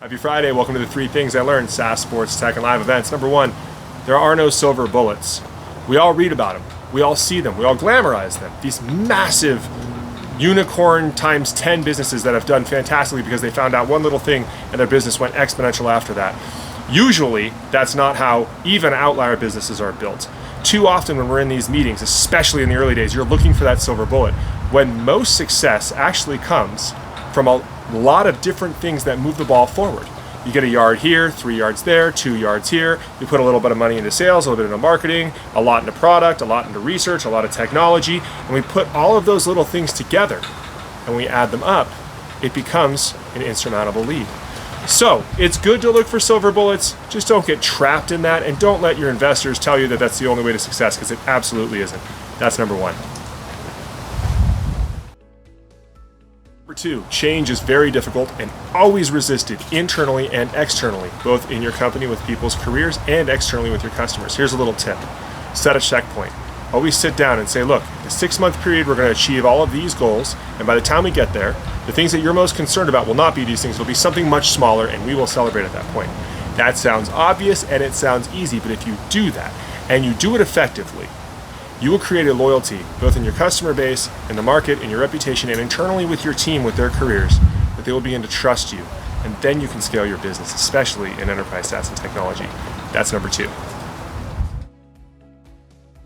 Happy Friday. Welcome to the 3 Things I Learned, Saas, Sports, Tech, and Live Events. Number 1, there are no silver bullets. We all read about them. We all see them. We all glamorize them. These massive unicorn times 10 businesses that have done fantastically because they found out one little thing and their business went exponential after that. Usually, that's not how even outlier businesses are built. Too often when we're in these meetings, especially in the early days, you're looking for that silver bullet, when most success actually comes from a lot of different things that move the ball forward. You get a yard here, 3 yards there, 2 yards here. You put a little bit of money into sales, a little bit into marketing, a lot into product, a lot into research, a lot of technology, and we put all of those little things together and we add them up. It becomes an insurmountable lead. So it's good to look for silver bullets. Just don't get trapped in that, and don't let your investors tell you that that's the only way to success, because it absolutely isn't. That's number 1. Number 2, change is very difficult and always resisted internally and externally, both in your company with people's careers and externally with your customers. Here's a little tip. Set a checkpoint. Always sit down and say, look, in a 6-month period, we're going to achieve all of these goals, and by the time we get there, the things that you're most concerned about will not be these things. It'll be something much smaller, and we will celebrate at that point. That sounds obvious and it sounds easy, but if you do that, and you do it effectively, you will create a loyalty, both in your customer base, in the market, in your reputation, and internally with your team, with their careers, that they will begin to trust you. And then you can scale your business, especially in enterprise SaaS and technology. That's number 2.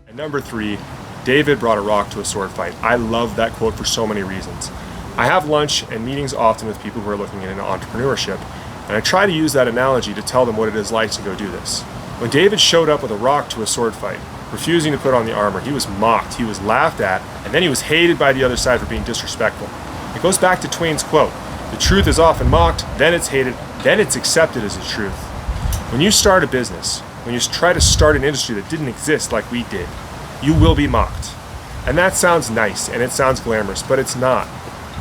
And number 3, David brought a rock to a sword fight. I love that quote for so many reasons. I have lunch and meetings often with people who are looking into entrepreneurship, and I try to use that analogy to tell them what it is like to go do this. When David showed up with a rock to a sword fight, refusing to put on the armor, he was mocked, he was laughed at, and then he was hated by the other side for being disrespectful. It goes back to Twain's quote, "The truth is often mocked, then it's hated, then it's accepted as a truth." When you start a business, when you try to start an industry that didn't exist like we did, you will be mocked. And that sounds nice and it sounds glamorous, but it's not.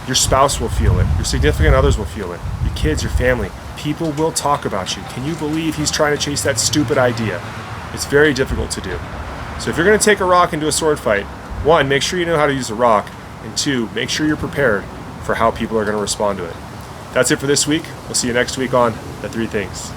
Your spouse will feel it, your significant others will feel it, your kids, your family. People will talk about you. Can you believe he's trying to chase that stupid idea? It's very difficult to do. So if you're going to take a rock into a sword fight, 1, make sure you know how to use a rock, and 2, make sure you're prepared for how people are going to respond to it. That's it for this week. We'll see you next week on The 3 Things.